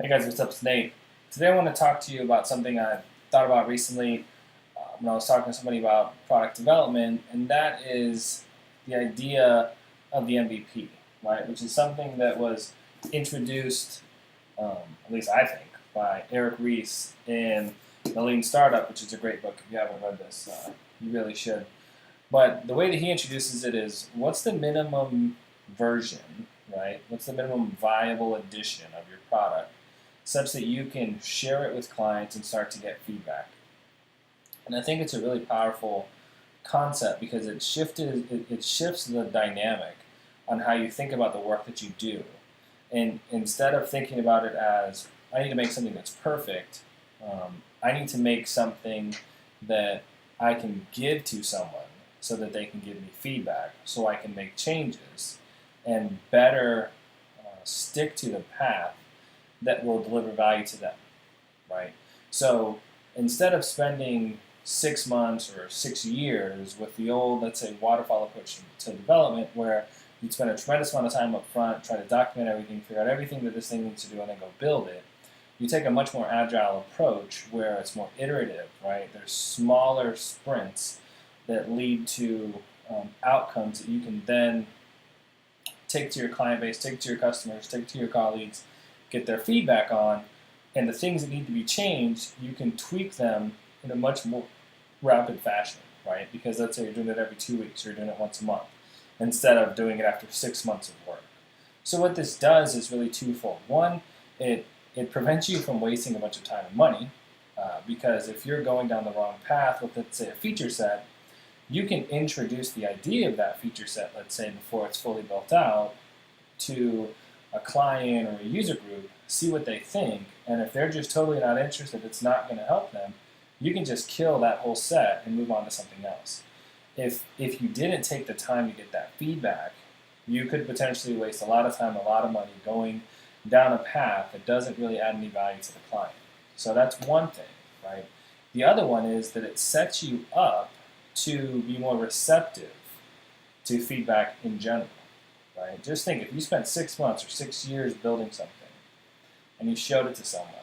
Hey guys, what's up? It's Nate. Today I want to talk to you about something I thought about recently when I was talking to somebody about product development, and that is the idea of the MVP, right? Which is something that was introduced, at least I think, by Reis in The Lean Startup, which is a great book. If you haven't read this, you really should. But the way that he introduces it is, what's the minimum version, right? What's the minimum viable edition of your product, such that you can share it with clients and start to get feedback. And I think it's a really powerful concept because it shifts the dynamic on how you think about the work that you do. And instead of thinking about it as, I need to make something that's perfect, I need to make something that I can give to someone so that they can give me feedback, so I can make changes and better stick to the path that will deliver value to them, right? So instead of spending 6 months or 6 years with the old, let's say, waterfall approach to development, where you'd spend a tremendous amount of time up front, try to document everything, figure out everything that this thing needs to do, and then go build it, you take a much more agile approach where it's more iterative, right? There's smaller sprints that lead to outcomes that you can then take to your client base, take to your customers, take to your colleagues, get their feedback on, and the things that need to be changed, you can tweak them in a much more rapid fashion, right? Because let's say you're doing it every 2 weeks, you're doing it once a month, instead of doing it after 6 months of work. So what this does is really twofold. One, it prevents you from wasting a bunch of time and money, because if you're going down the wrong path with, let's say, a feature set, you can introduce the idea of that feature set, let's say, before it's fully built out, to a client or a user group, see what they think, and if they're just totally not interested, it's not going to help them, you can just kill that whole set and move on to something else. If you didn't take the time to get that feedback, you could potentially waste a lot of time, a lot of money going down a path that doesn't really add any value to the client. So that's one thing, right? The other one is that it sets you up to be more receptive to feedback in general, right? Just think, if you spent 6 months or 6 years building something and you showed it to someone,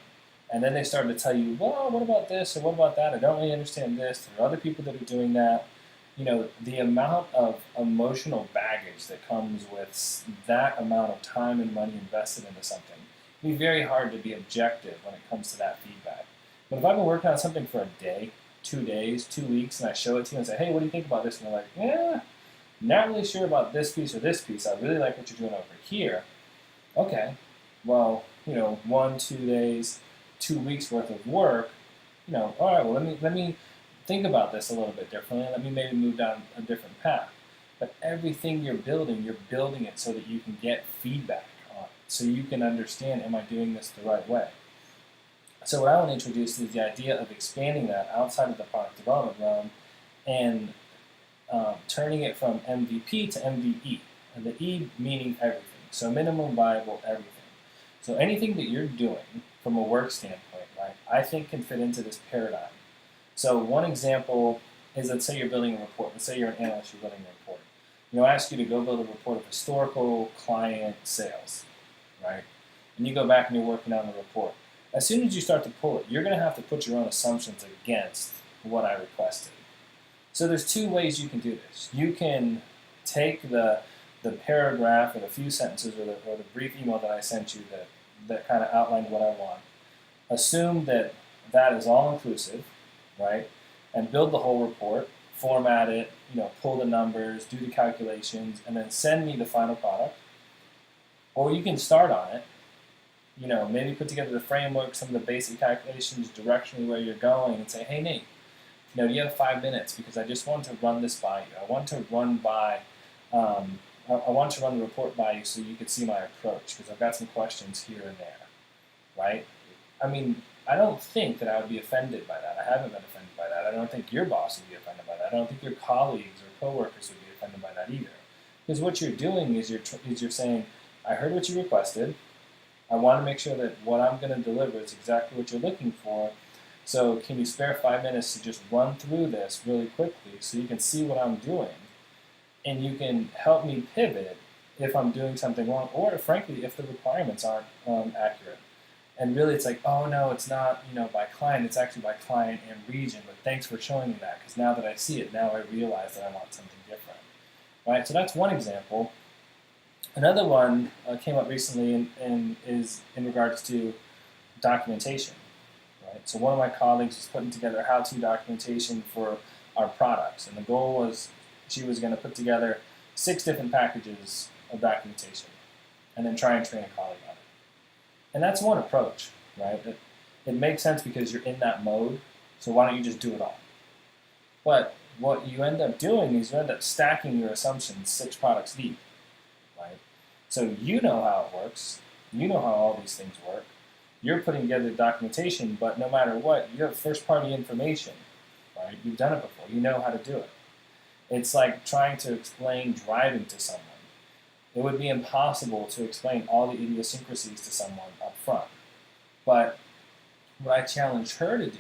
and then they started to tell you, well, what about this or what about that? I don't really understand this. There are other people that are doing that. You know, the amount of emotional baggage that comes with that amount of time and money invested into something, it'd be very hard to be objective when it comes to that feedback. But if I've been working on something for a day, 2 days, 2 weeks, and I show it to you and say, hey, what do you think about this? And they're like, yeah, not really sure about this piece or this piece. I really like what you're doing over here. Okay, well, 1, 2 days, 2 weeks worth of work. All right, well, let me think about this a little bit differently. Let me maybe move down a different path. But everything you're building it so that you can get feedback on it, so you can understand, am I doing this the right way? So what I want to introduce is the idea of expanding that outside of the product development realm and turning it from MVP to MVE, and the E meaning everything. So minimum viable everything. So anything that you're doing from a work standpoint, right, I think can fit into this paradigm. So one example is, let's say you're building a report. Let's say you're an analyst, you're building a report. I ask you to go build a report of historical client sales, right? And you go back and you're working on the report. As soon as you start to pull it, you're going to have to put your own assumptions against what I requested. So there's two ways you can do this. You can take the paragraph or the few sentences or the brief email that I sent you that kind of outlined what I want. Assume that that is all inclusive, right? And build the whole report, format it, pull the numbers, do the calculations, and then send me the final product. Or you can start on it, maybe put together the framework, some of the basic calculations, directionally where you're going, and say, hey, Nate, do you have 5 minutes? Because I just want to run this by you. I want to run the report by you so you can see my approach, because I've got some questions here and there, right? I mean, I don't think that I would be offended by that. I haven't been offended by that. I don't think your boss would be offended by that. I don't think your colleagues or coworkers would be offended by that either. Because what you're doing is you're saying, I heard what you requested. I want to make sure that what I'm going to deliver is exactly what you're looking for. So can you spare 5 minutes to just run through this really quickly so you can see what I'm doing, and you can help me pivot if I'm doing something wrong, or frankly, if the requirements aren't accurate. And really it's like, oh no, it's not, by client, it's actually by client and region, but thanks for showing me that, because now that I see it, now I realize that I want something different, right? So that's one example. Another one came up recently and is in regards to documentation, right? So one of my colleagues was putting together how-to documentation for our products, and the goal was she was going to put together 6 different packages of documentation and then try and train a colleague on it. And that's one approach, right? It makes sense because you're in that mode, so why don't you just do it all? But what you end up doing is you end up stacking your assumptions 6 products deep, right? So you know how it works, you know how all these things work, you're putting together documentation, but no matter what, you have first-party information, right? You've done it before, you know how to do it. It's like trying to explain driving to someone. It would be impossible to explain all the idiosyncrasies to someone up front. But what I challenge her to do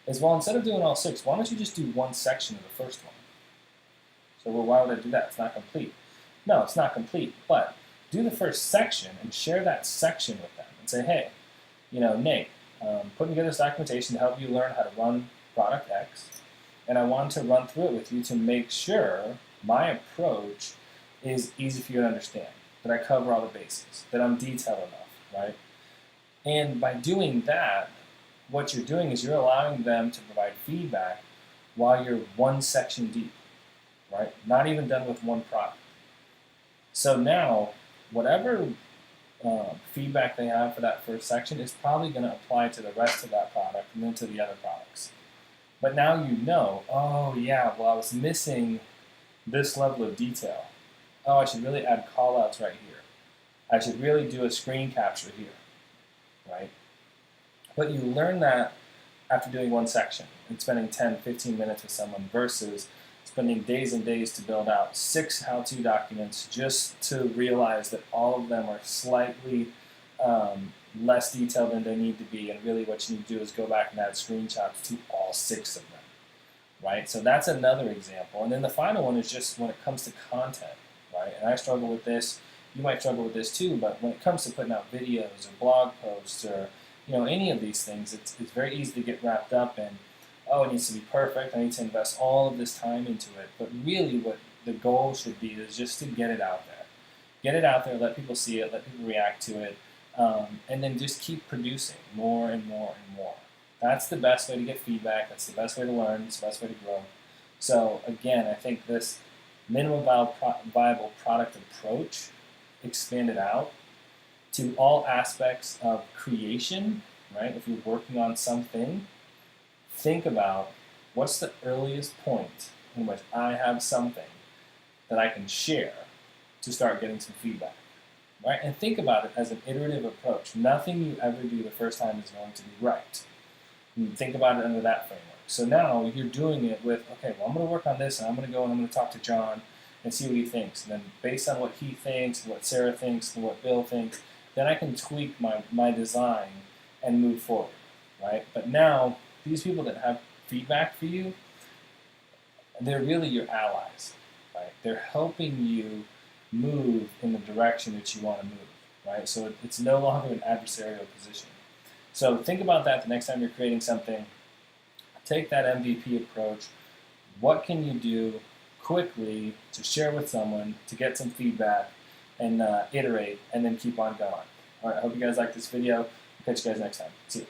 is, well, instead of doing all 6, why don't you just do one section of the first one? So, well, why would I do that? It's not complete. No, it's not complete, but do the first section and share that section with them and say, hey, Nate, putting together this documentation to help you learn how to run product X, and I want to run through it with you to make sure my approach is easy for you to understand, that I cover all the bases, that I'm detailed enough, right? And by doing that, what you're doing is you're allowing them to provide feedback while you're one section deep, right? Not even done with one product. So now, whatever feedback they have for that first section is probably going to apply to the rest of that product and then to the other products. But now you know, oh yeah, well I was missing this level of detail. Oh, I should really add callouts right here. I should really do a screen capture here, right? But you learn that after doing one section and spending 10, 15 minutes with someone versus spending days and days to build out 6 how-to documents just to realize that all of them are slightly less detailed than they need to be, and really what you need to do is go back and add screenshots to all 6 of them, right? So that's another example. And then the final one is just when it comes to content, right? And I struggle with this, you might struggle with this too, but when it comes to putting out videos or blog posts or any of these things, it's very easy to get wrapped up in, oh, it needs to be perfect, I need to invest all of this time into it. But really what the goal should be is just to get it out there. Get it out there, let people see it, let people react to it, and then just keep producing more and more and more. That's the best way to get feedback, that's the best way to learn, it's the best way to grow. So again, I think this minimum viable product approach expanded out to all aspects of creation, right? If you're working on something, think about what's the earliest point in which I have something that I can share to start getting some feedback, right? And think about it as an iterative approach. Nothing you ever do the first time is going to be right. And think about it under that framework. So now you're doing it with, okay, well, I'm going to work on this, and I'm going to go and I'm going to talk to John and see what he thinks. And then based on what he thinks, what Sarah thinks, and what Bill thinks, then I can tweak my design and move forward, right? But now, these people that have feedback for you, they're really your allies, right? They're helping you move in the direction that you want to move, right? So it's no longer an adversarial position. So think about that the next time you're creating something. Take that MVP approach. What can you do quickly to share with someone to get some feedback and iterate and then keep on going? All right, I hope you guys like this video. Catch you guys next time. See you.